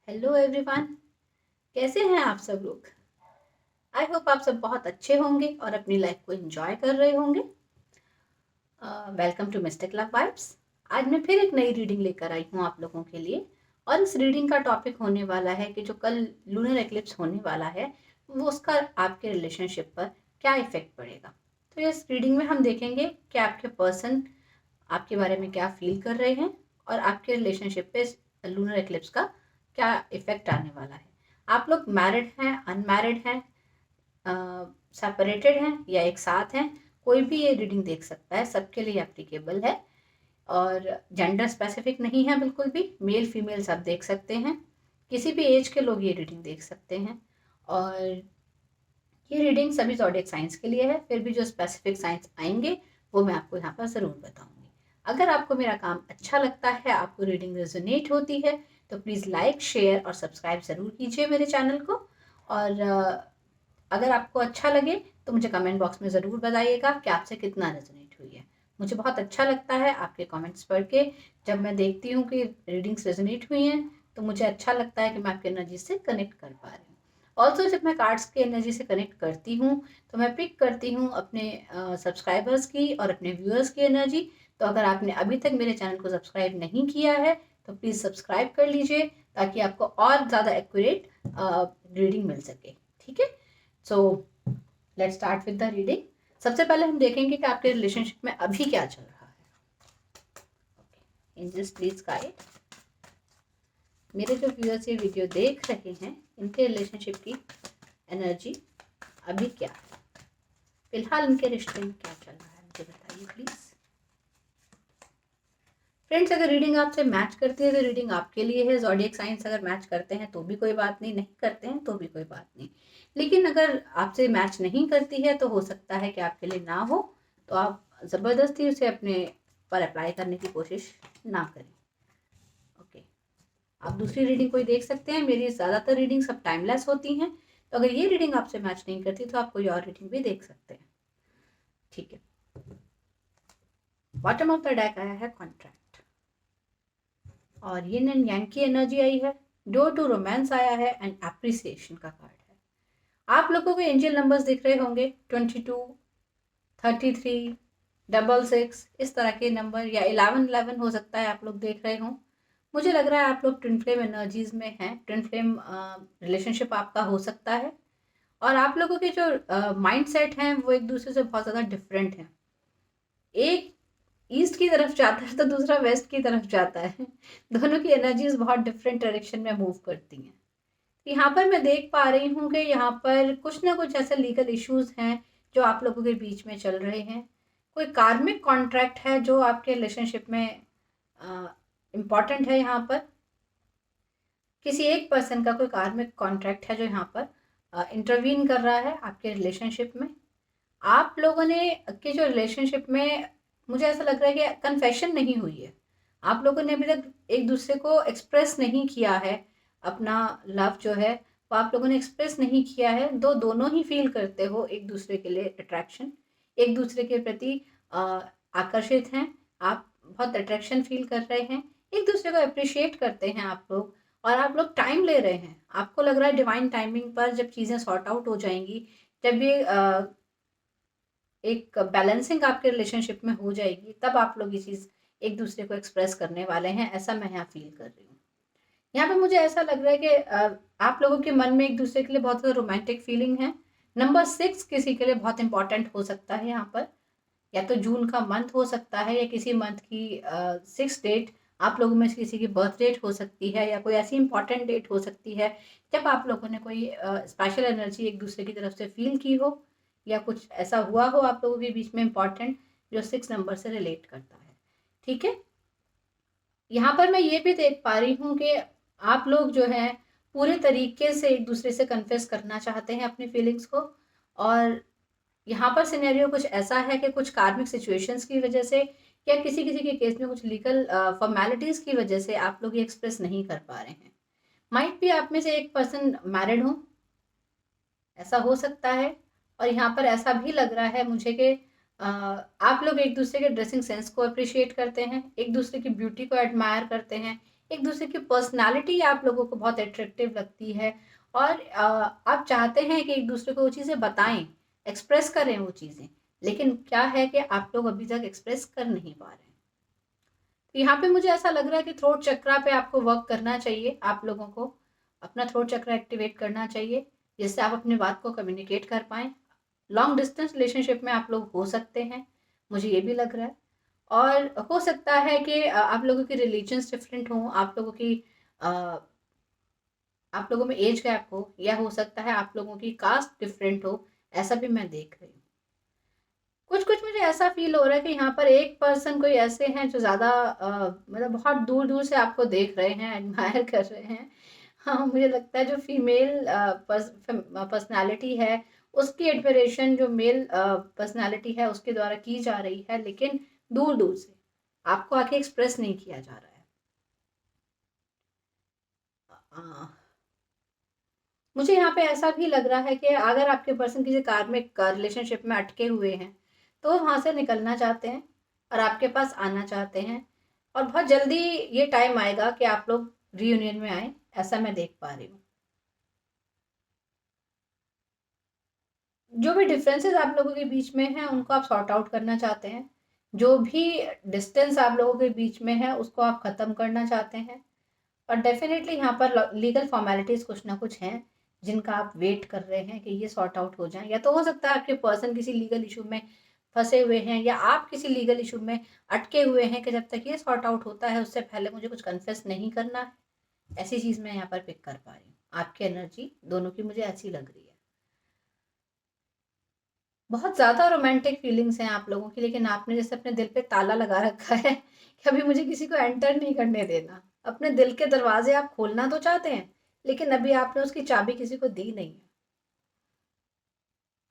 Hello everyone. कैसे हैं आप सब लोग? आई होप आप सब बहुत अच्छे होंगे और अपनी लाइफ को एंजॉय कर रहे होंगे। Welcome to Mystic Love Vibes. आज मैं फिर एक नई रीडिंग लेकर आई हूँ आप लोगों के लिए। और इस रीडिंग का टॉपिक होने वाला है कि जो कल लूनर एक्लिप्स होने वाला है वो उसका आपके रिलेशनशिप पर क्या इफेक्ट पड़ेगा। तो इस रीडिंग में हम देखेंगे कि आपके पर्सन आपके बारे में क्या फील कर रहे हैं और आपके रिलेशनशिप पे लूनर एक्लिप्स का क्या इफेक्ट आने वाला है। आप लोग मैरिड हैं, अनमैरिड हैं, सेपरेटेड हैं या एक साथ हैं, कोई भी ये रीडिंग देख सकता है, सबके लिए एप्लीकेबल है। और जेंडर स्पेसिफिक नहीं है बिल्कुल भी, मेल फीमेल सब देख सकते हैं, किसी भी एज के लोग ये रीडिंग देख सकते हैं। और ये रीडिंग सभी ज़ोडिएक साइंस के लिए है, फिर भी जो स्पेसिफिक साइंस आएंगे वो मैं आपको यहाँ पर ज़रूर बताऊंगी। अगर आपको मेरा काम अच्छा लगता है, आपको रीडिंग रेजोनेट होती है, तो प्लीज़ लाइक शेयर और सब्सक्राइब ज़रूर कीजिए मेरे चैनल को। और अगर आपको अच्छा लगे तो मुझे कमेंट बॉक्स में ज़रूर बताइएगा कि आपसे कितना रेजोनेट हुई है। मुझे बहुत अच्छा लगता है आपके कमेंट्स पढ़ के। जब मैं देखती हूँ कि रीडिंग्स रेजोनेट हुई हैं तो मुझे अच्छा लगता है कि मैं आपकी एनर्जी से कनेक्ट कर पा रही हूँ। ऑल्सो जब मैं कार्ड्स की एनर्जी से कनेक्ट करती हूँ तो मैं पिक करती हूँ अपने सब्सक्राइबर्स की और अपने व्यूअर्स की एनर्जी। तो अगर आपने अभी तक मेरे चैनल को सब्सक्राइब नहीं किया है तो प्लीज़ सब्सक्राइब कर लीजिए ताकि आपको और ज़्यादा एक्यूरेट रीडिंग मिल सके। ठीक है, so let's start with the reading. सबसे पहले हम देखेंगे कि आपके रिलेशनशिप में अभी क्या चल रहा है। एंजल्स प्लीज गाइड मेरे जो व्यूअर्स ये वीडियो देख रहे हैं, इनके रिलेशनशिप की एनर्जी अभी क्या है, फिलहाल इनके रिश्ते में क्या चल रहा है, मुझे बताइए प्लीज। फ्रेंड्स, अगर रीडिंग आपसे मैच करती है तो रीडिंग आपके लिए है। ज़ोडिएक साइंस अगर मैच करते हैं तो भी कोई बात नहीं, नहीं करते हैं तो भी कोई बात नहीं। लेकिन अगर आपसे मैच नहीं करती है तो हो सकता है कि आपके लिए ना हो, तो आप ज़बरदस्ती उसे अपने पर अप्लाई करने की कोशिश ना करें। ओके, आप दूसरी रीडिंग कोई देख सकते हैं। मेरी ज़्यादातर रीडिंग सब टाइमलेस होती हैं, तो अगर ये रीडिंग आपसे मैच नहीं करती तो आप कोई और रीडिंग भी देख सकते हैं। ठीक है, बॉटम ऑफ द डेक आया है कॉन्ट्रैक्ट और ये यांग की एनर्जी आई है। डोर टू रोमांस आया है एंड एप्रिसिएशन का कार्ड है। आप लोगों को एंजल नंबर्स दिख रहे होंगे 22, 33, 66, इस तरह के नंबर, या 11 हो सकता है आप लोग देख रहे हों। मुझे लग रहा है आप लोग ट्विन फ्लेम एनर्जीज में हैं। ट्विन फ्लेम रिलेशनशिप आपका हो सकता है और आप लोगों के जो माइंड सेट हैं वो एक दूसरे से बहुत ज़्यादा डिफरेंट हैं। एक ईस्ट की तरफ जाता है तो दूसरा वेस्ट की तरफ जाता है। दोनों की एनर्जीज बहुत डिफरेंट डायरेक्शन में मूव करती हैं। यहाँ पर मैं देख पा रही हूँ कि यहाँ पर कुछ ना कुछ ऐसे लीगल इश्यूज हैं जो आप लोगों के बीच में चल रहे हैं। कोई कार्मिक कॉन्ट्रैक्ट है जो आपके रिलेशनशिप में इम्पॉर्टेंट है। यहाँ पर किसी एक पर्सन का कोई कार्मिक कॉन्ट्रैक्ट है जो यहाँ पर इंटरवीन कर रहा है आपके रिलेशनशिप में। आप लोगों ने के जो रिलेशनशिप में मुझे ऐसा लग रहा है कि कन्फेशन नहीं हुई है। आप लोगों ने अभी तक एक दूसरे को एक्सप्रेस नहीं किया है। अपना लव जो है वो आप लोगों ने एक्सप्रेस नहीं किया है। दोनों ही फील करते हो एक दूसरे के लिए अट्रैक्शन, एक दूसरे के प्रति आकर्षित हैं। आप बहुत अट्रैक्शन फील कर रहे हैं, एक दूसरे को अप्रिशिएट करते हैं आप लोग। और आप लोग टाइम ले रहे हैं। आपको लग रहा है डिवाइन टाइमिंग पर जब चीज़ें सॉर्ट आउट हो जाएंगी, जब ये एक बैलेंसिंग आपके रिलेशनशिप में हो जाएगी, तब आप लोग ये चीज़ एक दूसरे को एक्सप्रेस करने वाले हैं। ऐसा मैं यहाँ फील कर रही हूँ। यहाँ पे मुझे ऐसा लग रहा है कि आप लोगों के मन में एक दूसरे के लिए बहुत ज़्यादा रोमांटिक फीलिंग है। नंबर 6 किसी के लिए बहुत इंपॉर्टेंट हो सकता है यहाँ पर। या तो जून का मंथ हो सकता है या किसी मंथ की 6 डेट आप लोगों में से किसी की बर्थ डेट हो सकती है, या कोई ऐसी इंपॉर्टेंट डेट हो सकती है जब आप लोगों ने कोई स्पेशल एनर्जी एक दूसरे की तरफ से फील की हो, या कुछ ऐसा हुआ हो आप लोगों के बीच में इंपॉर्टेंट जो 6 नंबर से रिलेट करता है। ठीक है, यहाँ पर मैं ये भी देख पा रही हूँ कि आप लोग जो हैं पूरे तरीके से एक दूसरे से कन्फेस करना चाहते हैं अपनी फीलिंग्स को। और यहाँ पर सिनेरियो कुछ ऐसा है कि कुछ कार्मिक सिचुएशंस की वजह से या किसी किसी के केस में कुछ लीगल फॉर्मेलिटीज की वजह से आप लोग ये एक्सप्रेस नहीं कर पा रहे हैं। माइट भी आप में से एक पर्सन मैरिड हो, ऐसा हो सकता है। और यहाँ पर ऐसा भी लग रहा है मुझे कि आप लोग एक दूसरे के ड्रेसिंग सेंस को अप्रिशिएट करते हैं, एक दूसरे की ब्यूटी को एडमायर करते हैं, एक दूसरे की पर्सनालिटी आप लोगों को बहुत अट्रैक्टिव लगती है और आप चाहते हैं कि एक दूसरे को वो चीज़ें बताएं, एक्सप्रेस करें वो चीज़ें, लेकिन क्या है कि आप लोग अभी तक एक्सप्रेस कर नहीं पा रहे हैं। तो यहाँ पे मुझे ऐसा लग रहा है कि थ्रोट चक्रा पे आपको वर्क करना चाहिए, आप लोगों को अपना थ्रोट चक्रा एक्टिवेट करना चाहिए, जिससे आप अपनी बात को कम्युनिकेट कर पाएँ। लॉन्ग डिस्टेंस रिलेशनशिप में आप लोग हो सकते हैं, मुझे ये भी लग रहा है। और हो सकता है कि आप लोगों की रिलीजन्स डिफरेंट हों, अ, आप लोगों में एज गैप हो, या हो सकता है आप लोगों की कास्ट डिफरेंट हो, ऐसा भी मैं देख रही हूँ। कुछ कुछ मुझे ऐसा फील हो रहा है कि यहाँ पर एक पर्सन कोई ऐसे हैं जो ज़्यादा मतलब बहुत दूर दूर से आपको देख रहे हैं, एडमायर कर रहे हैं। हाँ, मुझे लगता है जो फीमेल पर्सनालिटी है, उसकी एडमिरेशन जो मेल पर्सनालिटी है उसके द्वारा की जा रही है, लेकिन दूर दूर से आपको आके एक्सप्रेस नहीं किया जा रहा है। मुझे यहाँ पे ऐसा भी लग रहा है कि अगर आपके पर्सन किसी कार्मिक रिलेशनशिप में अटके हुए हैं, तो वो वहाँ से निकलना चाहते हैं और आपके पास आना चाहते हैं, और बहुत जल्दी ये टाइम आएगा कि आप लोग रीयूनियन में आए, ऐसा मैं देख पा रही हूँ। जो भी डिफरेंसेस आप लोगों के बीच में हैं उनको आप सॉर्ट आउट करना चाहते हैं, जो भी डिस्टेंस आप लोगों के बीच में है उसको आप ख़त्म करना चाहते हैं, और डेफिनेटली यहाँ पर लीगल फॉर्मेलिटीज़ कुछ ना कुछ हैं जिनका आप वेट कर रहे हैं कि ये सॉर्ट आउट हो जाएं, या तो हो सकता है आपके पर्सन किसी लीगल इशू में फंसे हुए हैं, या आप किसी लीगल इशू में अटके हुए हैं कि जब तक ये सॉर्ट आउट होता है उससे पहले मुझे कुछ कन्फेस नहीं करना है। ऐसी चीज़ मैं यहाँ पर पिक कर पा रही हूँ, आपकी एनर्जी दोनों की मुझे ऐसी लग रही है। बहुत ज़्यादा रोमांटिक फीलिंग्स हैं आप लोगों की, लेकिन आपने जैसे अपने दिल पे ताला लगा रखा है कि अभी मुझे किसी को एंटर नहीं करने देना। अपने दिल के दरवाजे आप खोलना तो चाहते हैं, लेकिन अभी आपने उसकी चाबी किसी को दी नहीं है।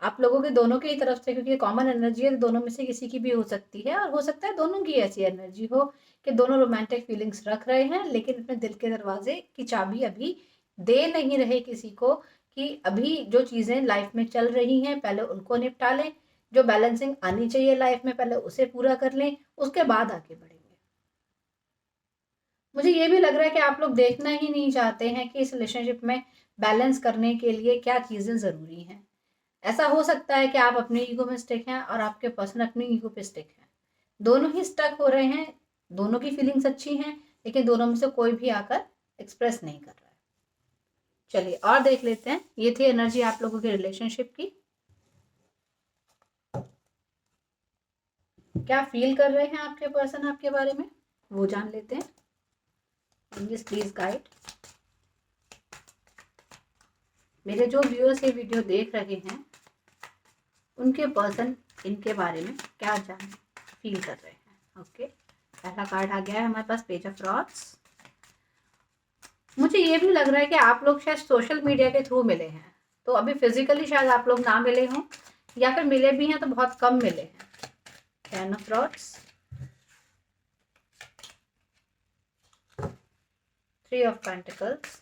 आप लोगों के दोनों की ही तरफ से, क्योंकि कॉमन एनर्जी है, तो दोनों में से किसी की भी हो सकती है, और हो सकता है दोनों की ऐसी एनर्जी हो कि दोनों रोमांटिक फीलिंग्स रख रहे हैं, लेकिन अपने दिल के दरवाजे की चाबी अभी दे नहीं रहे किसी को, कि अभी जो चीज़ें लाइफ में चल रही हैं पहले उनको निपटा लें, जो बैलेंसिंग आनी चाहिए लाइफ में पहले उसे पूरा कर लें, उसके बाद आगे बढ़ेंगे। मुझे ये भी लग रहा है कि आप लोग देखना ही नहीं चाहते हैं कि इस रिलेशनशिप में बैलेंस करने के लिए क्या चीज़ें ज़रूरी हैं। ऐसा हो सकता है कि आप अपने ईगो में स्टिक हैं और आपके पर्सन अपनी ईगो पे स्टिक हैं, दोनों ही स्टक हो रहे हैं, दोनों की फीलिंग्स अच्छी हैं, लेकिन दोनों में से कोई भी आकर एक्सप्रेस नहीं कर रहा है। चलिए और देख लेते हैं, ये थी एनर्जी आप लोगों के रिलेशनशिप की। क्या फील कर रहे हैं आपके पर्सन आपके बारे में, वो जान लेते हैं। Please guide. मेरे जो व्यूअर्स ये वीडियो देख रहे हैं उनके पर्सन इनके बारे में क्या जान फील कर रहे हैं। ओके, पहला कार्ड आ गया है हमारे पास, पेज ऑफ रॉड्स। मुझे ये भी लग रहा है कि आप लोग शायद सोशल मीडिया के थ्रू मिले हैं, तो अभी फिजिकली शायद आप लोग ना मिले हों, या फिर मिले भी हैं तो बहुत कम मिले हैं। Ten of rods, three of pentacles,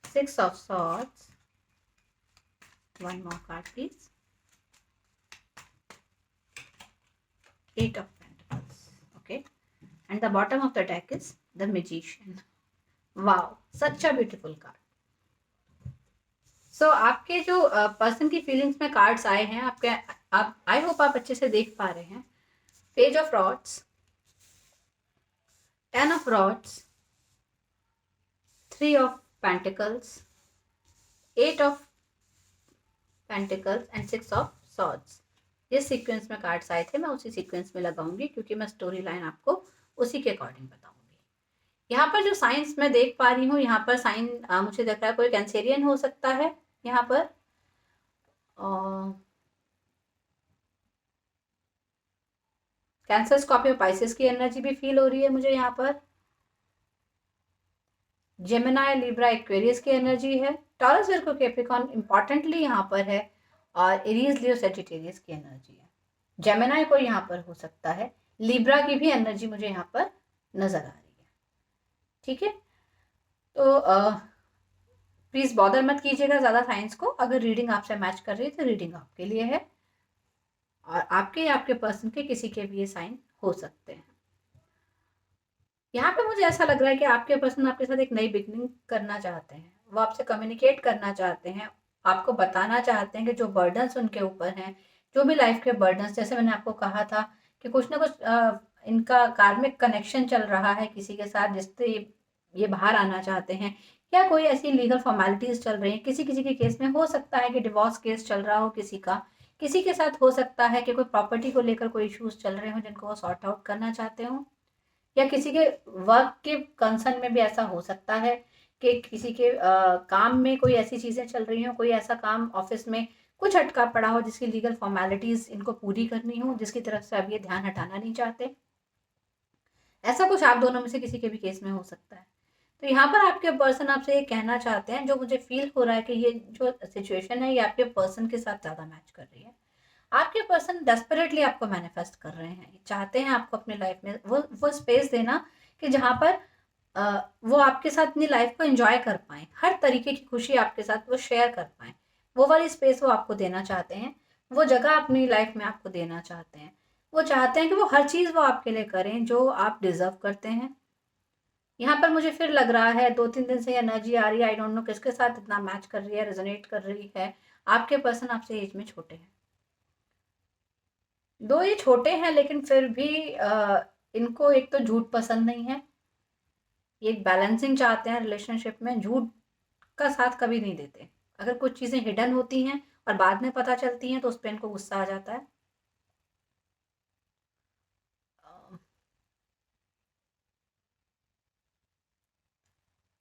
six of swords, one more card please, eight of pentacles. Okay, and the bottom of the deck is the magician. Wow, such a beautiful card. So आपके जो person की feelings में cards आए हैं आपके, आप I hope आप अच्छे से देख पा रहे हैं। Page of rods, ten of rods, three of pentacles, eight of pentacles and six of swords. जिस सीक्वेंस में कार्ड्स आए थे मैं उसी सीक्वेंस में लगाऊंगी, क्योंकि मैं स्टोरी लाइन आपको उसी के अकॉर्डिंग बताऊंगी। यहाँ पर जो साइंस मैं देख पा रही हूँ, यहाँ पर साइन मुझे लग रहा है कोई कैंसेरियन हो सकता है यहाँ पर, कैंसर, स्कॉर्पियो, पाइसेस की एनर्जी भी फील हो रही है मुझे यहाँ पर। जेमिनाई, लिब्रा, एक्वेरियस की एनर्जी है। टॉरस, वर्गो, कैप्रिकॉर्न इंपॉर्टेंटली यहाँ पर है, और एरीज, लियो, सजिटेरियस की एनर्जी है। जेमिनाई को यहाँ पर हो सकता है, लिब्रा की भी एनर्जी मुझे यहाँ पर नजर आ रही है। ठीक है, तो प्लीज बॉदर मत कीजिएगा ज़्यादा साइंस को, अगर रीडिंग आपसे मैच कर रही है तो रीडिंग आपके लिए है। और आपके या आपके पर्सन के किसी के भी ये साइन हो सकते हैं। यहाँ पे मुझे ऐसा लग रहा है कि आपके पर्सन आपके साथ एक नई बिगनिंग करना चाहते हैं, वो आपसे कम्युनिकेट करना चाहते हैं, आपको बताना चाहते हैं कि जो बर्डन्स उनके ऊपर हैं, जो भी लाइफ के बर्डन्स, जैसे मैंने आपको कहा था कि कुछ ना कुछ इनका कार्मिक कनेक्शन चल रहा है किसी के साथ जिससे ये बाहर आना चाहते हैं, या कोई ऐसी लीगल फॉर्मेलिटीज चल रही है। किसी किसी के केस में हो सकता है कि डिवोर्स केस चल रहा हो किसी का, किसी के साथ हो सकता है कि कोई प्रॉपर्टी को लेकर कोई इश्यूज चल रहे हो जिनको वो सॉर्ट आउट करना चाहते हो, या किसी के वर्क के कंसर्न में भी ऐसा हो सकता है कि किसी के काम में कोई ऐसी चीज़ें चल रही हो, कोई ऐसा काम ऑफिस में कुछ अटका पड़ा हो जिसकी लीगल फॉर्मेलिटीज इनको पूरी करनी हो, जिसकी तरफ से अब ये ध्यान हटाना नहीं चाहते। ऐसा कुछ आप दोनों में से किसी के भी केस में हो सकता है। तो यहाँ पर आपके पर्सन आपसे ये कहना चाहते हैं, जो मुझे फील हो रहा है कि ये जो सिचुएशन है ये आपके पर्सन के साथ ज़्यादा मैच कर रही है। आपके पर्सन डेस्परेटली आपको मैनिफेस्ट कर रहे हैं, चाहते हैं आपको अपनी लाइफ में वो स्पेस देना कि जहाँ पर वो आपके साथ अपनी लाइफ को एंजॉय कर पाए, हर तरीके की खुशी आपके साथ वो शेयर कर पाए। वो वाली स्पेस वो आपको देना चाहते हैं, वो जगह अपनी लाइफ में आपको देना चाहते हैं। वो चाहते हैं कि वो हर चीज़ वो आपके लिए करें जो आप डिजर्व करते हैं। यहाँ पर मुझे फिर लग रहा है 2-3 दिन से एनर्जी आ रही है, आई डोंट नो किसके साथ इतना मैच कर रही है, रेजोनेट कर रही है। आपके पर्सन आपसे एज में छोटे हैं, दो ये छोटे हैं, लेकिन फिर भी इनको एक तो झूठ पसंद नहीं है, ये एक बैलेंसिंग चाहते हैं रिलेशनशिप में, झूठ का साथ कभी नहीं देते। अगर कुछ चीज़ें हिडन होती हैं और बाद में पता चलती हैं तो उस पर इनको गुस्सा आ जाता है।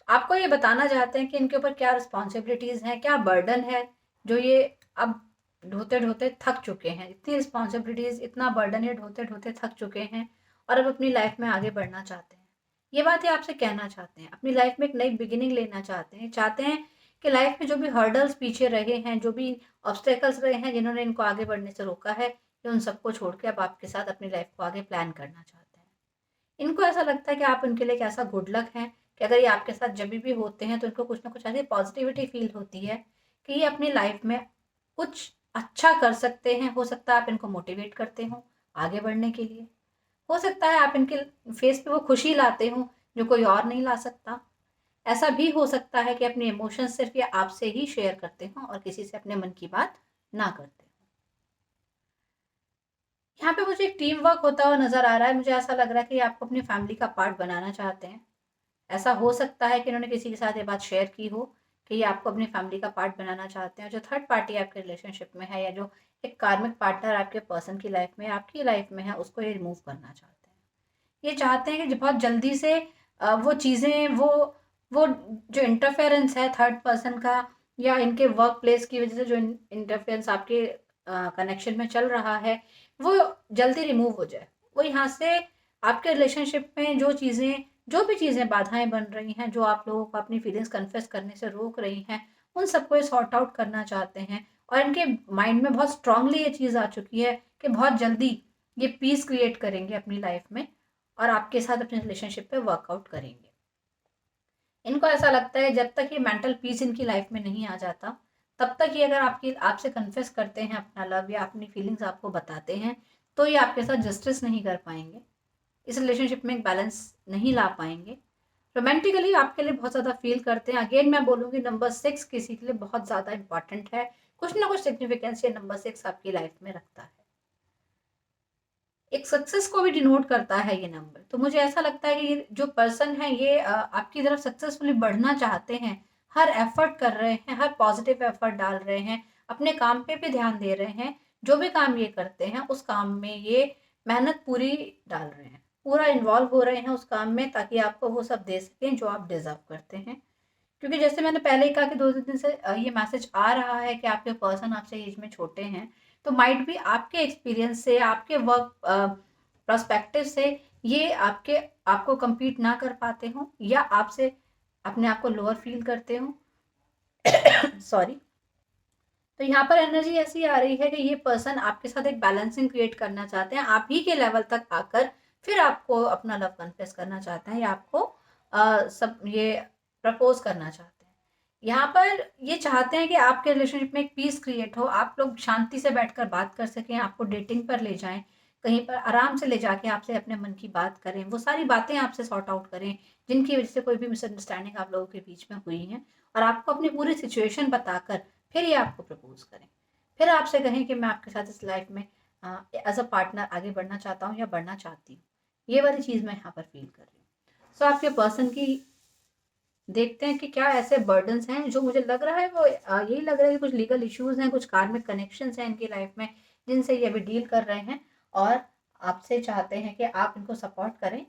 आपको ये बताना चाहते हैं कि इनके ऊपर क्या रिस्पॉन्सिबिलिटीज़ हैं, क्या बर्डन है, जो ये अब ढोते ढोते थक चुके हैं। इतनी रिस्पॉन्सिबिलिटीज़, इतना बर्डन ये ढोते ढोते थक चुके हैं और अब अपनी लाइफ में आगे बढ़ना चाहते हैं। ये बात ये आपसे कहना चाहते हैं, अपनी लाइफ में एक नई बिगिनिंग लेना चाहते हैं कि लाइफ में जो भी हर्डल्स पीछे रहे हैं, जो भी ऑब्स्टेकल्स रहे हैं जिन्होंने इनको आगे बढ़ने से रोका है, ये उन सबको छोड़ के अब आपके साथ अपनी लाइफ को आगे प्लान करना चाहते हैं। इनको ऐसा लगता है कि आप उनके लिए एक ऐसा गुड लक हैं कि अगर ये आपके साथ जब भी होते हैं तो इनको कुछ ना कुछ ऐसी पॉजिटिविटी फील होती है कि ये अपनी लाइफ में कुछ अच्छा कर सकते हैं। हो सकता है आप इनको मोटिवेट करते हो आगे बढ़ने के लिए, हो सकता है आप इनके फेस पे वो खुशी लाते हो जो कोई और नहीं ला सकता। ऐसा भी हो सकता है कि अपने इमोशंस सिर्फ ये आपसे ही शेयर करते हो और किसी से अपने मन की बात ना करते हो। यहाँ पे मुझे एक टीम वर्क होता हुआ नजर आ रहा है। मुझे ऐसा लग रहा है कि ये आपको अपनी फैमिली का पार्ट बनाना चाहते हैं। ऐसा हो सकता है कि इन्होंने किसी के साथ ये बात शेयर की हो कि ये आपको अपनी फैमिली का पार्ट बनाना चाहते हैं। जो थर्ड पार्टी आपके रिलेशनशिप में है या जो एक कार्मिक पार्टनर आपके पर्सन की लाइफ में आपकी लाइफ में है, उसको ये रिमूव करना चाहते हैं। ये चाहते हैं कि बहुत जल्दी से वो चीज़ें वो जो इंटरफेरेंस है थर्ड पर्सन का या इनके वर्क प्लेस की वजह से जो इंटरफेरेंस आपके कनेक्शन में चल रहा है, वो जल्दी रिमूव हो जाए। वो यहाँ से आपके रिलेशनशिप में जो भी चीज़ें बाधाएं बन रही हैं, जो आप लोगों को अपनी फीलिंग्स कन्फेस करने से रोक रही हैं, उन सबको ये सॉर्ट आउट करना चाहते हैं। और इनके माइंड में बहुत स्ट्रांगली ये चीज़ आ चुकी है कि बहुत जल्दी ये पीस क्रिएट करेंगे अपनी लाइफ में और आपके साथ अपने रिलेशनशिप पे वर्कआउट करेंगे। इनको ऐसा लगता है जब तक ये मेंटल पीस इनकी लाइफ में नहीं आ जाता, तब तक ये अगर आपसे कन्फेस करते हैं अपना लव या अपनी फीलिंग्स आपको बताते हैं, तो ये आपके साथ जस्टिस नहीं कर पाएंगे, इस रिलेशनशिप में एक बैलेंस नहीं ला पाएंगे। रोमांटिकली आपके लिए बहुत ज़्यादा फील करते हैं। अगेन मैं बोलूँगी नंबर 6 किसी के लिए बहुत ज़्यादा इंपॉर्टेंट है। कुछ ना कुछ सिग्निफिकेंस ये नंबर 6 आपकी लाइफ में रखता है। एक सक्सेस को भी डिनोट करता है ये नंबर। तो मुझे ऐसा लगता है कि ये जो पर्सन है ये आपकी तरफ सक्सेसफुली बढ़ना चाहते हैं, हर एफर्ट कर रहे हैं, हर पॉजिटिव एफर्ट डाल रहे हैं, अपने काम पे भी ध्यान दे रहे हैं। जो भी काम ये करते हैं उस काम में ये मेहनत पूरी डाल रहे हैं, पूरा इन्वॉल्व हो रहे हैं उस काम में ताकि आपको वो सब दे सकें जो आप डिजर्व करते हैं। क्योंकि जैसे मैंने पहले ही कहा कि 2 दिन से ये मैसेज आ रहा है कि आपके पर्सन आपसे एज में छोटे हैं, तो माइट भी आपके एक्सपीरियंस से, आपके वर्क पर्सपेक्टिव से ये आपको कम्पीट ना कर पाते हों या आपसे अपने आप को लोअर फील करते हों। सॉरी। तो यहाँ पर एनर्जी ऐसी आ रही है कि ये पर्सन आपके साथ एक बैलेंसिंग क्रिएट करना चाहते हैं, आप ही के लेवल तक आकर फिर आपको अपना लव कन्फेस करना चाहते हैं या आपको सब ये प्रपोज करना चाहते हैं। यहाँ पर ये चाहते हैं कि आपके रिलेशनशिप में एक पीस क्रिएट हो, आप लोग शांति से बैठकर बात कर सकें, आपको डेटिंग पर ले जाएँ, कहीं पर आराम से ले जाके आपसे अपने मन की बात करें, वो सारी बातें आपसे सॉर्ट आउट करें, जिनकी वज़ह से कोई भी मिसअंडरस्टैंडिंग आप लोगों के बीच में हुई है, और आपको अपनी पूरी सिचुएशन बताकर फिर ये आपको प्रपोज़ करें। फिर आपसे कहें कि मैं आपके साथ इस लाइफ़ में एज़ अ पार्टनर आगे बढ़ना चाहता हूँ या बढ़ना चाहती हूँ। ये वाली चीज़ मैं यहाँ पर फ़ील कर रही हूँ। सो आपके पर्सन की देखते हैं कि क्या ऐसे बर्डन्स हैं, जो मुझे लग रहा है वो यही लग रहा है कि कुछ लीगल इश्यूज़ हैं, कुछ कार्मिक कनेक्शंस हैं इनकी लाइफ में, जिनसे ये अभी डील कर रहे हैं, और आपसे चाहते हैं कि आप इनको सपोर्ट करें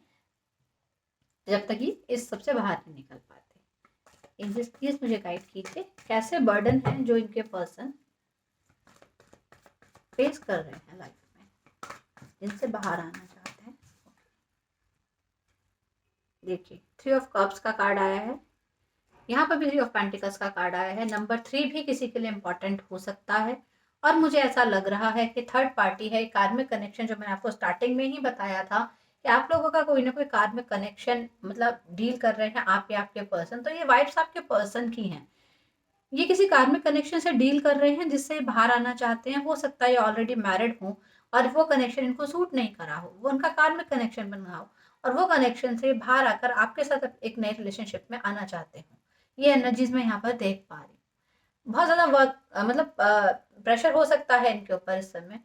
जब तक कि इस सबसे बाहर नहीं निकल पाते। एंजल्स प्लीज मुझे गाइड कीजिए, कैसे बर्डन हैं जो इनके पर्सन फेस कर रहे हैं लाइफ में, जिनसे बाहर आना चाहते हैं। देखिए, 3 ऑफ कप्स का कार्ड आया है, यहाँ पर भी 3 ऑफ पेंटिकल्स का कार्ड आया है। नंबर 3 भी किसी के लिए इंपॉर्टेंट हो सकता है, और मुझे ऐसा लग रहा है कि थर्ड पार्टी है, कार्मिक कनेक्शन, जो मैंने आपको स्टार्टिंग में ही बताया था कि आप लोगों का कोई ना कोई कार्मिक कनेक्शन मतलब डील कर रहे हैं आप या आपके पर्सन, तो ये वाइब्स आपके पर्सन की हैं। ये किसी कार्मिक कनेक्शन से डील कर रहे हैं जिससे बाहर आना चाहते हैं। हो सकता है ये ऑलरेडी मैरिड हों और वो कनेक्शन इनको सूट नहीं करा हो, वो उनका कार्मिक कनेक्शन बन रहा हो, और वो कनेक्शन से बाहर आकर आपके साथ एक नए रिलेशनशिप में आना चाहते हो। ये एनर्जीज मैं यहाँ पर देख पा रही हूँ। बहुत ज़्यादा वर्क मतलब प्रेशर हो सकता है इनके ऊपर इस समय,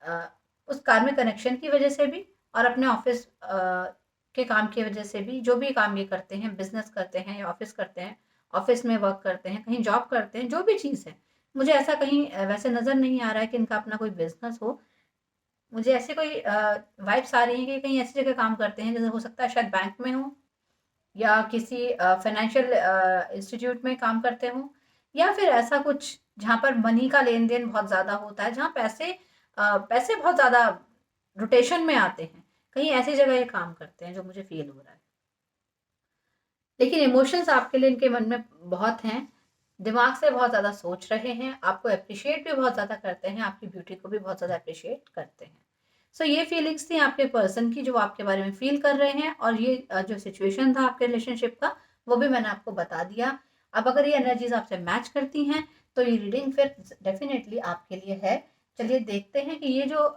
अ, उस कार्मिक कनेक्शन की वजह से भी, और अपने ऑफिस के काम की वजह से भी। जो भी काम ये करते हैं, बिजनेस करते हैं या ऑफिस करते हैं, ऑफिस में वर्क करते हैं, कहीं जॉब करते हैं, जो भी चीज़ है, मुझे ऐसा कहीं वैसे नज़र नहीं आ रहा है कि इनका अपना कोई बिजनेस हो। मुझे ऐसे कोई वाइब्स आ रही हैं कि कहीं ऐसी जगह काम करते हैं, जैसे हो सकता है शायद बैंक में हो, या किसी फाइनेंशियल इंस्टीट्यूट में काम करते हों, या फिर ऐसा कुछ जहाँ पर मनी का लेन देन बहुत ज़्यादा होता है, जहाँ पैसे पैसे बहुत ज़्यादा रोटेशन में आते हैं, कहीं ऐसी जगह ये काम करते हैं, जो मुझे फील हो रहा है। लेकिन इमोशंस आपके लिए इनके मन में बहुत हैं, दिमाग से बहुत ज़्यादा सोच रहे हैं, आपको अप्रिशिएट भी बहुत ज़्यादा करते हैं, आपकी ब्यूटी को भी बहुत ज़्यादा अप्रिशिएट करते हैं। सो ये फीलिंग्स थी आपके पर्सन की, जो आपके बारे में फील कर रहे हैं, और ये जो सिचुएशन था आपके रिलेशनशिप का, वो भी मैंने आपको बता दिया। अब अगर ये एनर्जीज आपसे मैच करती हैं, तो ये रीडिंग फिर डेफिनेटली आपके लिए है। चलिए देखते हैं कि ये जो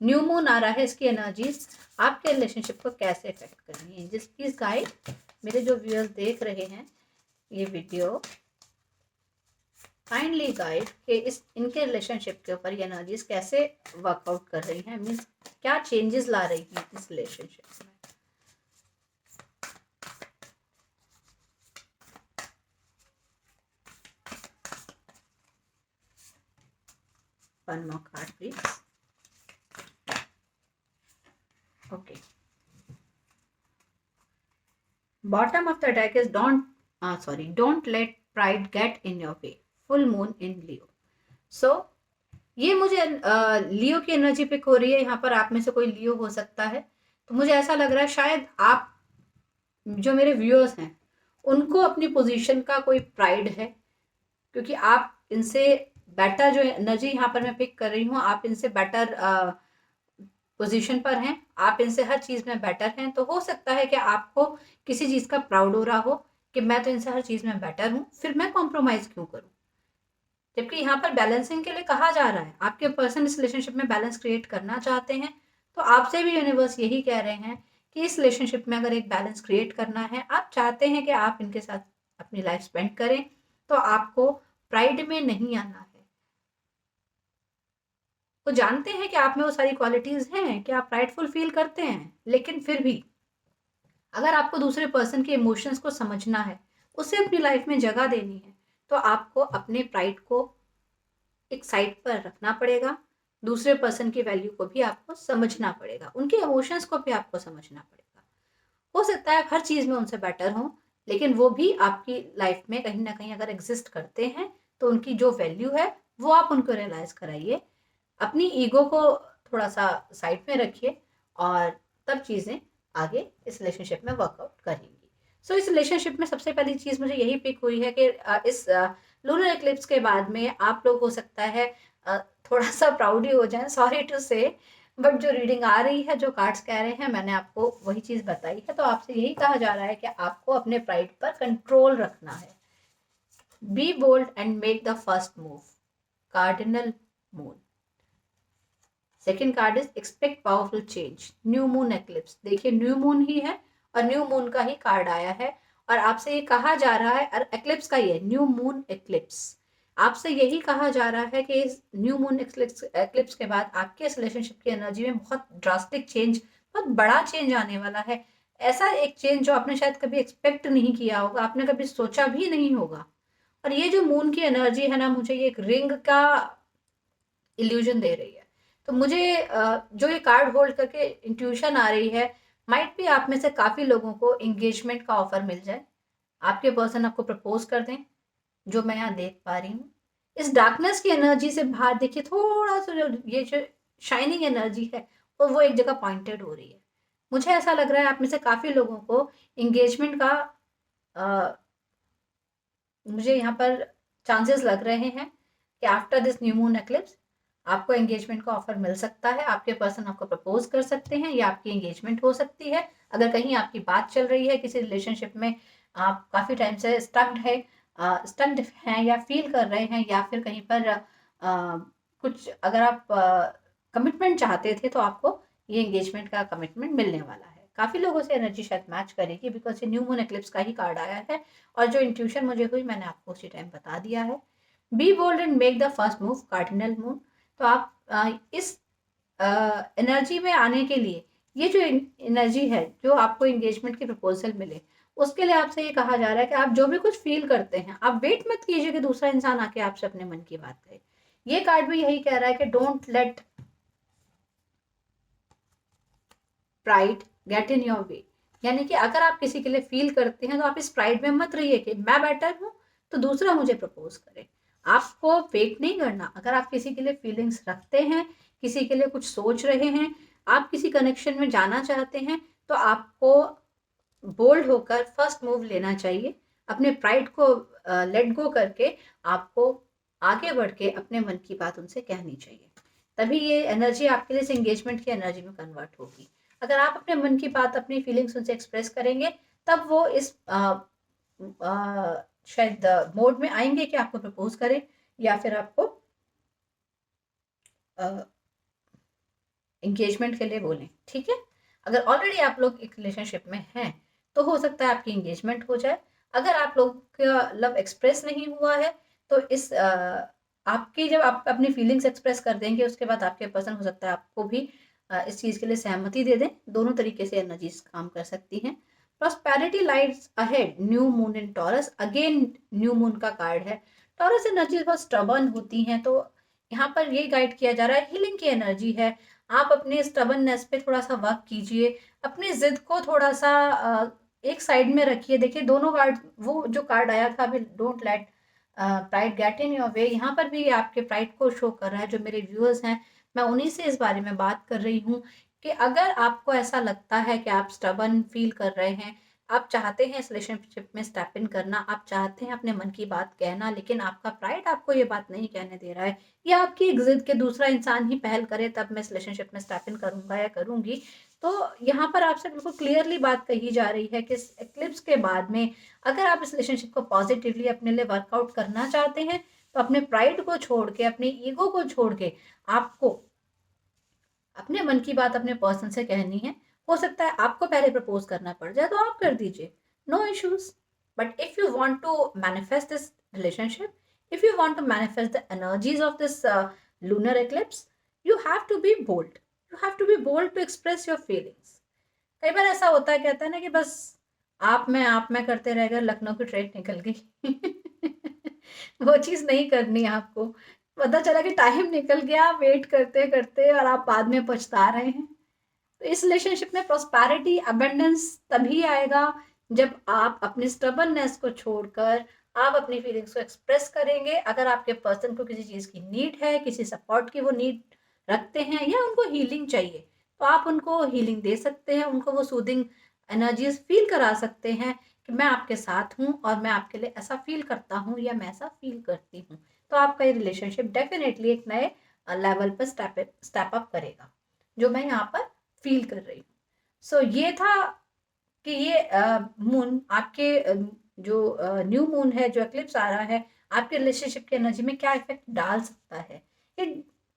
न्यू मून आ रहा है, इसकी एनर्जीज आपके रिलेशनशिप को कैसे इफेक्ट कर रही है। जिस प्लीज गाइड मेरे जो व्यूअर्स देख रहे हैं ये वीडियो, काइंडली गाइड कि इस इनके रिलेशनशिप के ऊपर ये एनर्जीज कैसे वर्कआउट कर रही हैं, मीन्स क्या चेंजेस ला रही हैं इस रिलेशनशिप में। One more card please. Okay, bottom of the deck is don't let pride get in your way, full moon in Leo. So ये मुझे लियो की एनर्जी पिक हो रही है, यहाँ पर आप में से कोई लियो हो सकता है। तो मुझे ऐसा लग रहा है शायद आप जो मेरे व्यूअर्स हैं उनको अपनी पोजीशन का कोई प्राइड है, क्योंकि आप इनसे बेटर, जो एनर्जी यहाँ पर मैं पिक कर रही हूँ, आप इनसे बेटर पोजीशन पर हैं, आप इनसे हर चीज़ में बेटर हैं। तो हो सकता है कि आपको किसी चीज़ का प्राउड हो रहा हो कि मैं तो इनसे हर चीज़ में बेटर हूँ, फिर मैं कॉम्प्रोमाइज़ क्यों करूँ। जबकि यहाँ पर बैलेंसिंग के लिए कहा जा रहा है, आपके पर्सन इस रिलेशनशिप में बैलेंस क्रिएट करना चाहते हैं। तो आपसे भी यूनिवर्स यही कह रहे हैं कि इस रिलेशनशिप में अगर एक बैलेंस क्रिएट करना है, आप चाहते हैं कि आप इनके साथ अपनी लाइफ स्पेंड करें, तो आपको प्राइड में नहीं आना है। वो जानते हैं कि आप में वो सारी क्वालिटीज़ हैं कि आप प्राइडफुल फील करते हैं, लेकिन फिर भी अगर आपको दूसरे पर्सन के इमोशंस को समझना है, उसे अपनी लाइफ में जगह देनी है, तो आपको अपने प्राइड को एक साइड पर रखना पड़ेगा। दूसरे पर्सन की वैल्यू को भी आपको समझना पड़ेगा, उनके इमोशंस को भी आपको समझना पड़ेगा। हो सकता है हर चीज़ में उनसे बेटर हो, लेकिन वो भी आपकी लाइफ में कहीं ना कहीं अगर एग्जिस्ट करते हैं, तो उनकी जो वैल्यू है वो आप उनको रियलाइज़ कराइए। अपनी ईगो को थोड़ा सा साइड में रखिए, और तब चीज़ें आगे इस रिलेशनशिप में वर्कआउट करेंगी। सो इस रिलेशनशिप में सबसे पहली चीज़ मुझे यही पिक हुई है कि इस लूनर एक्लिप्स के बाद में आप लोग हो सकता है अ, थोड़ा सा प्राउड ही हो जाए, सॉरी टू से, बट जो रीडिंग आ रही है, जो कार्ड्स कह रहे हैं, मैंने आपको वही चीज़ बताई है। तो आपसे यही कहा जा रहा है कि आपको अपने प्राइड पर कंट्रोल रखना है, be bold and make the first move, cardinal moon. Second card is expect powerful change, new moon eclipse. देखिए न्यू मून ही है और न्यू मून का ही कार्ड आया है और आपसे ये कहा जा रहा है, और एक्लिप्स का ये न्यू मून एक्लिप्स, आपसे यही कहा जा रहा है कि इस न्यू मून एक्लिप्स के बाद आपके इस रिलेशनशिप की एनर्जी में बहुत ड्रास्टिक चेंज, बहुत बड़ा चेंज आने वाला है। ऐसा एक चेंज जो आपने शायद कभी एक्सपेक्ट नहीं किया होगा, आपने कभी सोचा भी नहीं होगा। और ये जो मून की एनर्जी है ना, मुझे ये एक रिंग का इल्यूजन दे रही है। तो मुझे जो ये कार्ड होल्ड करके इंट्यूशन आ रही है, माइट भी आप में से काफ़ी लोगों को एंगेजमेंट का ऑफर मिल जाए, आपके पर्सन आपको प्रपोज कर दें, जो मैं यहाँ देख पा रही हूँ। इस डार्कनेस की एनर्जी से बाहर देखिए, थोड़ा सा जो शाइनिंग एनर्जी है वो एक जगह पॉइंटेड हो रही है। मुझे ऐसा लग रहा है आप में से काफ़ी लोगों को एंगेजमेंट का मुझे यहाँ पर चांसेस लग रहे हैं कि after this new moon eclipse आपको एंगेजमेंट का ऑफर मिल सकता है, आपके पर्सन आपको प्रपोज कर सकते हैं या आपकी एंगेजमेंट हो सकती है। अगर कहीं आपकी बात चल रही है किसी रिलेशनशिप में, आप काफ़ी टाइम से स्टक्ड हैं या फील कर रहे हैं, या फिर कहीं पर कुछ अगर आप कमिटमेंट चाहते थे तो आपको ये एंगेजमेंट का कमिटमेंट मिलने वाला है। काफ़ी लोगों से एनर्जी शायद मैच करेगी बिकॉज ये न्यू मून एक्लिप्स का ही कार्ड आया है और जो इंट्यूशन मुझे हुई मैंने आपको उसी टाइम बता दिया है। Be bold and make the first move, cardinal moon. तो आप इस एनर्जी में आने के लिए, ये जो एनर्जी है जो आपको एंगेजमेंट की प्रपोजल मिले, उसके लिए आपसे ये कहा जा रहा है कि आप जो भी कुछ फील करते हैं, आप वेट मत कीजिए कि दूसरा इंसान आके आपसे अपने मन की बात कहे। ये कार्ड भी यही कह रहा है कि don't let pride get in your वे। यानी कि अगर आप किसी के लिए फील करते हैं तो आप इस प्राइड में मत रहिए कि मैं बेटर हूं तो दूसरा मुझे प्रपोज करे। आपको वेट नहीं करना। अगर आप किसी के लिए फीलिंग्स रखते हैं, किसी के लिए कुछ सोच रहे हैं, आप किसी कनेक्शन में जाना चाहते हैं, तो आपको बोल्ड होकर फर्स्ट मूव लेना चाहिए। अपने प्राइड को लेट गो करके आपको आगे बढ़ के अपने मन की बात उनसे कहनी चाहिए। तभी ये एनर्जी आपके लिए एंगेजमेंट की एनर्जी में कन्वर्ट होगी। अगर आप अपने मन की बात, अपनी फीलिंग्स उनसे एक्सप्रेस करेंगे, तब वो इस शायद मोड में आएंगे कि आपको प्रपोज करें या फिर आपको एंगेजमेंट के लिए बोलें। ठीक है, अगर ऑलरेडी आप लोग एक रिलेशनशिप में हैं तो हो सकता है आपकी एंगेजमेंट हो जाए। अगर आप लोग का लव एक्सप्रेस नहीं हुआ है तो इस आपकी जब आप अपनी फीलिंग्स एक्सप्रेस कर देंगे उसके बाद आपके पर्सन हो सकता है आपको भी इस चीज़ के लिए सहमति दे दें। दोनों तरीके से एनर्जीज काम कर सकती हैं। Prosperity lights ahead, new moon in taurus. Again new moon का कार्ड है। टॉरस एनर्जी बहुत स्टबर्न होती हैं, तो यहाँ पर ये गाइड किया जा रहा है, हीलिंग की एनर्जी है। आप अपने स्टबर्ननेस पे थोड़ा सा वर्क कीजिए, अपनी जिद को थोड़ा सा एक साइड में रखिए। देखिए दोनों कार्ड, वो जो कार्ड आया था अभी, don't let pride get in your वे, यहाँ पर भी आपके प्राइड को शो कर रहा है। जो मेरे व्यूअर्स हैं, मैं उन्हीं से इस बारे में बात कर रही हूँ कि अगर आपको ऐसा लगता है कि आप स्टबर्न फील कर रहे हैं, आप चाहते हैं इस रिलेशनशिप में स्टेप इन करना, आप चाहते हैं अपने मन की बात कहना, लेकिन आपका प्राइड आपको ये बात नहीं कहने दे रहा है, या आपकी एक जिद के दूसरा इंसान ही पहल करे तब मैं इस रिलेशनशिप में स्टेप इन करूंगा या करूंगी, तो यहाँ पर आपसे बिल्कुल क्लियरली बात कही जा रही है कि इस एक्लिप्स के बाद में अगर आप इस रिलेशनशिप को पॉजिटिवली अपने लिए वर्कआउट करना चाहते हैं, तो अपने प्राइड को छोड़ के, अपने ईगो को छोड़ के आपको अपने मन की बात अपने पर्सन से कहनी है। हो सकता है आपको पहले प्रपोज करना पड़ जाए तो आप कर दीजिए, no issues. But if you want to manifest this relationship, if you want to manifest the energies of this lunar eclipse, you have to be bold. You have to be bold to express your feelings. कई बार ऐसा होता है, कहता है ना कि बस आप में करते रह गए, लखनऊ की ट्रेन निकल गई। वो चीज़ नहीं करनी है आपको। पता चला कि टाइम निकल गया वेट करते करते और आप बाद में पछता रहे हैं। तो इस रिलेशनशिप में प्रॉस्पेरिटी, अबंडेंस तभी आएगा जब आप अपनी स्टबर्ननेस को छोड़कर आप अपनी फीलिंग्स को एक्सप्रेस करेंगे। अगर आपके पर्सन को किसी चीज़ की नीड है, किसी सपोर्ट की वो नीड रखते हैं, या उनको हीलिंग चाहिए, तो आप उनको हीलिंग दे सकते हैं, उनको वो सूदिंग एनर्जीज फील करा सकते हैं कि मैं आपके साथ हूँ और मैं आपके लिए ऐसा फील करता हूँ या मैं ऐसा फील करती हूँ। तो आपका ये रिलेशनशिप डेफिनेटली एक नए लेवल पर स्टेप अप करेगा, जो मैं यहाँ पर फील कर रही हूँ। सो ये था कि ये मून आपके जो न्यू मून है, जो एक्लिप्स आ रहा है, आपके रिलेशनशिप की एनर्जी में क्या इफेक्ट डाल सकता है, ये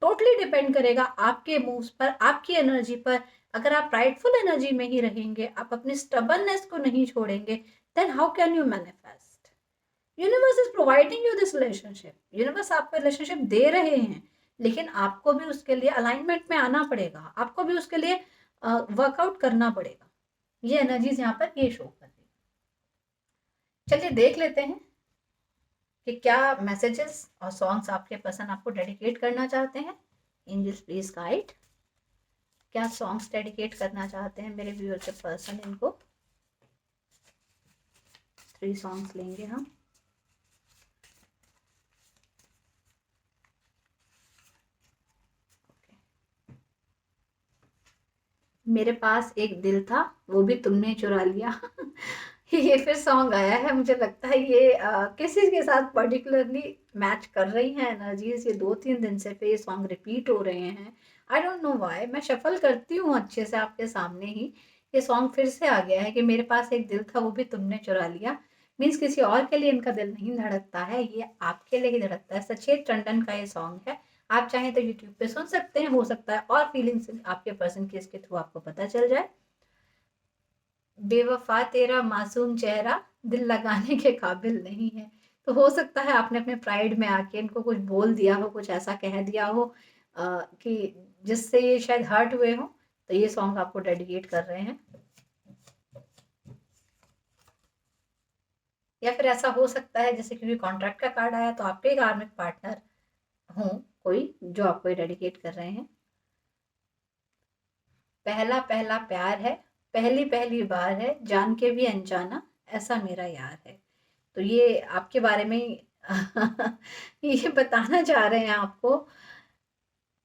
टोटली डिपेंड करेगा आपके मूव्स पर, आपकी एनर्जी पर। अगर आप प्राइडफुल एनर्जी में ही रहेंगे, आप अपनी स्टबर्ननेस को नहीं छोड़ेंगे, then how can you manifest? Universe is providing you this relationship, universe आपको रिलेशनशिप दे रहे हैं, लेकिन आपको भी उसके लिए अलाइनमेंट में आना पड़ेगा, आपको भी उसके लिए वर्कआउट करना पड़ेगा। ये एनर्जीज यहाँ पर ये शो कर रही है। चलिए देख लेते हैं कि क्या मैसेजेस और सॉन्ग्स आपके पर्सन आपको डेडिकेट करना चाहते हैं। एंजल्स प्लीज गाइड, क्या सॉन्ग्स डेडिकेट करना चाहते हैं मेरे व्यूअर के पर्सन इनको। 3 सॉन्ग्स लेंगे हम। मेरे पास एक दिल था वो भी तुमने चुरा लिया। ये फिर सॉन्ग आया है, मुझे लगता है ये किसी के साथ पर्टिकुलरली मैच कर रही हैं एनर्जीज। ये 2-3 दिन से फिर ये सॉन्ग रिपीट हो रहे हैं। I don't know why. मैं शफल करती हूँ अच्छे से आपके सामने ही, ये सॉन्ग फिर से आ गया है कि मेरे पास एक दिल था वो भी तुमने चुरा लिया। मीन्स किसी और के लिए इनका दिल नहीं धड़कता है, ये आपके लिए ही धड़कता है। सचेत टंडन का ये सॉन्ग है। आप चाहें तो यूट्यूब पे सुन सकते हैं, हो सकता है और फीलिंग्स आपके पर्सन की इसके थ्रू आपको पता चल जाए। बेवफा तेरा मासूम चेहरा दिल लगाने के काबिल नहीं है। तो हो सकता है आपने अपने प्राइड में आके इनको कुछ बोल दिया हो, कुछ ऐसा कह दिया हो कि जिससे ये शायद हर्ट हुए हो, तो ये सॉन्ग आपको डेडिकेट कर रहे हैं। या फिर ऐसा हो सकता है जैसे क्योंकि कॉन्ट्रैक्ट का कार्ड आया, तो आपके कार्मिक पार्टनर हो कोई जो आपको ये डेडिकेट कर रहे हैं। पहला पहला प्यार है, पहली पहली बार है, जान के भी अनजाना ऐसा मेरा यार है। तो ये आपके बारे में ये बताना चाह रहे हैं आपको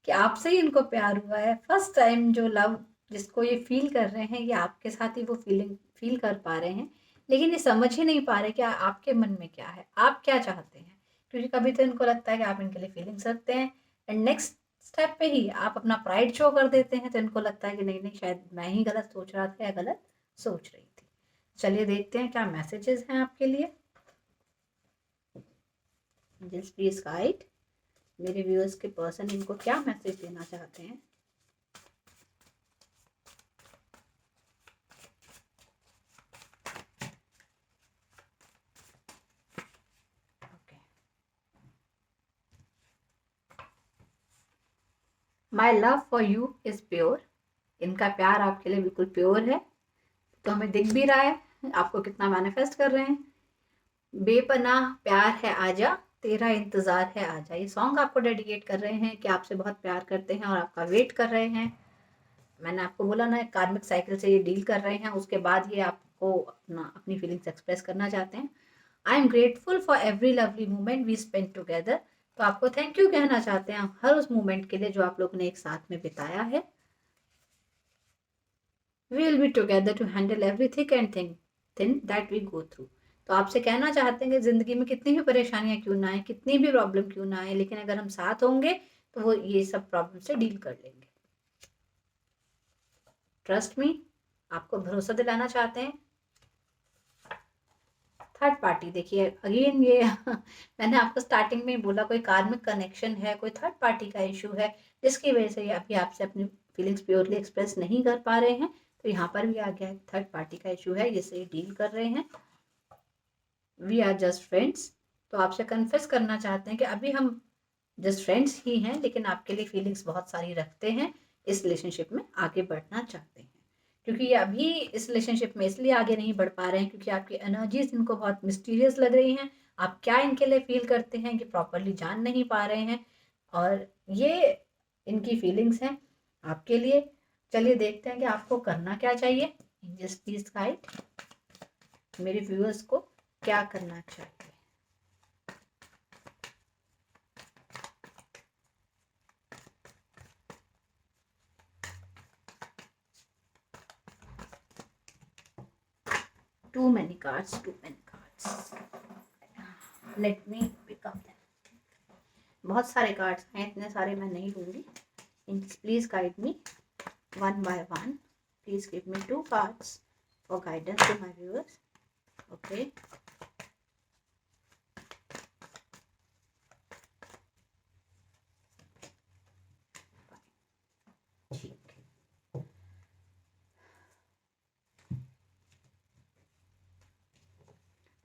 कि आपसे ही इनको प्यार हुआ है। फर्स्ट टाइम जो लव जिसको ये फील कर रहे हैं, ये आपके साथ ही वो फीलिंग फील कर पा रहे हैं, लेकिन ये समझ ही नहीं पा रहे कि आपके मन में क्या है, आप क्या चाहते हैं। क्योंकि कभी तो इनको लगता है कि आप इनके लिए फीलिंग्स रखते हैं, एंड नेक्स्ट स्टेप पे ही आप अपना प्राइड शो कर देते हैं, तो इनको लगता है कि नहीं नहीं, शायद मैं ही गलत सोच रहा था या गलत सोच रही थी। चलिए देखते हैं क्या मैसेजेस हैं आपके लिए। जस्ट प्लीज गाइड, मेरे व्यूअर्स के पर्सन इनको क्या मैसेज देना चाहते हैं। My love for you is pure, इनका प्यार आपके लिए बिल्कुल प्योर है। तो हमें दिख भी रहा है आपको कितना मैनिफेस्ट कर रहे हैं। बेपनाह प्यार है आजा, तेरा इंतजार है आजा, ये सॉन्ग आपको डेडिकेट कर रहे हैं कि आपसे बहुत प्यार करते हैं और आपका वेट कर रहे हैं। मैंने आपको बोला ना, कार्मिक साइकिल से ये डील कर रहे हैं, उसके बाद ये आपको अपनी फीलिंग्स एक्सप्रेस करना चाहते हैं। I am grateful for every lovely moment we spend together, तो आपको थैंक यू कहना चाहते हैं हर उस मोमेंट के लिए जो आप लोगों ने एक साथ में बिताया है। We will be together to handle every thick and thing that we go through, तो आपसे कहना चाहते हैं कि ज़िंदगी में कितनी भी परेशानियां क्यों ना आए, कितनी भी प्रॉब्लम क्यों ना आए, लेकिन अगर हम साथ होंगे तो वो ये सब प्रॉब्लम से डील कर लेंगे। ट्रस्ट मी, आपको भरोसा दिलाना चाहते हैं। थर्ड पार्टी देखिए अगेन ये मैंने आपको स्टार्टिंग में बोला कोई कार्मिक कनेक्शन है, कोई थर्ड पार्टी का इशू है जिसकी वजह से ये अभी आपसे अपनी फीलिंग्स प्योरली एक्सप्रेस नहीं कर पा रहे हैं। तो यहाँ पर भी आ गया है थर्ड पार्टी का इशू है, जिससे डील कर रहे हैं। वी आर जस्ट फ्रेंड्स, तो आपसे कन्फेस करना चाहते हैं कि अभी हम जस्ट फ्रेंड्स ही हैं, लेकिन आपके लिए फीलिंग्स बहुत सारी रखते हैं, इस रिलेशनशिप में आगे बढ़ना चाहते हैं। क्योंकि ये अभी इस रिलेशनशिप में इसलिए आगे नहीं बढ़ पा रहे हैं क्योंकि आपकी एनर्जीज इनको बहुत मिस्टीरियस लग रही हैं। आप क्या इनके लिए फील करते हैं कि प्रॉपरली जान नहीं पा रहे हैं, और ये इनकी फीलिंग्स हैं आपके लिए। चलिए देखते हैं कि आपको करना क्या चाहिए। जस्ट प्लीज गाइड, मेरे व्यूअर्स को क्या करना चाहिए। Too many cards, too many cards. Let me pick up them. बहुत सारे कार्ड्स हैं, इतने सारे मैं नहीं लूँगी। Please guide me one by one. Please give me 2 cards for guidance to my viewers. Okay.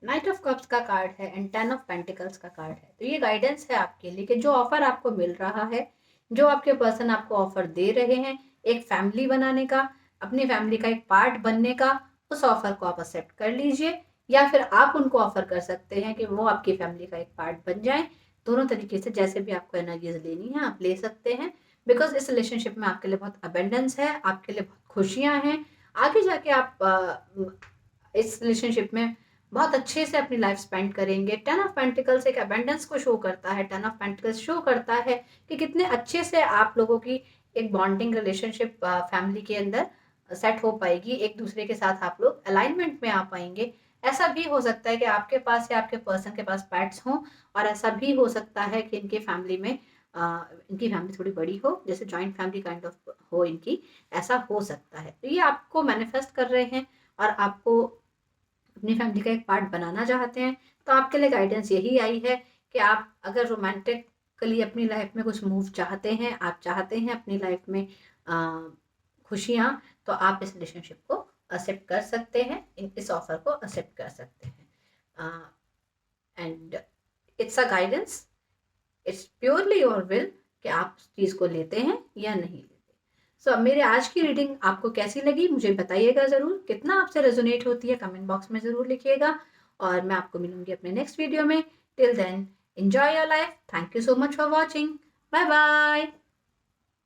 Night of cups का card है एंड 10 ऑफ पेंटिकल्स का कार्ड है। तो ये गाइडेंस है आपके लिए कि जो ऑफर आपको मिल रहा है, जो आपके पर्सन आपको ऑफर दे रहे हैं एक फैमिली बनाने का, अपनी फैमिली का एक पार्ट बनने का, उस ऑफर को आप एक्सेप्ट कर लीजिए, या फिर आप उनको ऑफर कर सकते हैं कि वो आपकी फैमिली का एक पार्ट बन जाए। दोनों तरीके से जैसे भी आपको एनर्जीज लेनी है आप ले सकते हैं, बिकॉज इस रिलेशनशिप में आपके लिए बहुत अबेंडेंस है, आपके लिए बहुत खुशियां हैं। आगे जाके आप इस रिलेशनशिप में बहुत अच्छे से अपनी लाइफ स्पेंड करेंगे। 10 ऑफ पेंटिकल्स एक अबेंडेंस को शो करता है। 10 ऑफ पेंटिकल्स शो करता है कि कितने अच्छे से आप लोगों की एक बॉन्डिंग रिलेशनशिप फैमिली के अंदर सेट हो पाएगी, एक दूसरे के साथ आप लोग अलाइनमेंट में आ पाएंगे। ऐसा भी हो सकता है कि आपके पास या आपके पर्सन के पास पेट्स हों, और ऐसा भी हो सकता है कि इनकी फैमिली में इनकी फैमिली थोड़ी बड़ी हो, जैसे जॉइंट फैमिली काइंड ऑफ हो इनकी, ऐसा हो सकता है। तो ये आपको मैनिफेस्ट कर रहे हैं और आपको अपनी फैमिली का एक पार्ट बनाना चाहते हैं। तो आपके लिए गाइडेंस यही आई है कि आप अगर रोमांटिकली अपनी लाइफ में कुछ मूव चाहते हैं, आप चाहते हैं अपनी लाइफ में खुशियाँ, तो आप इस रिलेशनशिप को एक्सेप्ट कर सकते हैं, इस ऑफर को एक्सेप्ट कर सकते हैं। And it's a guidance, it's purely your will कि आप उस चीज़ को लेते हैं या नहीं लेते। सो मेरे आज की रीडिंग आपको कैसी लगी मुझे बताइएगा ज़रूर, कितना आपसे रेजोनेट होती है कमेंट बॉक्स में ज़रूर लिखिएगा, और मैं आपको मिलूंगी अपने नेक्स्ट वीडियो में। Till then enjoy your life. Thank you so much for watching. Bye bye.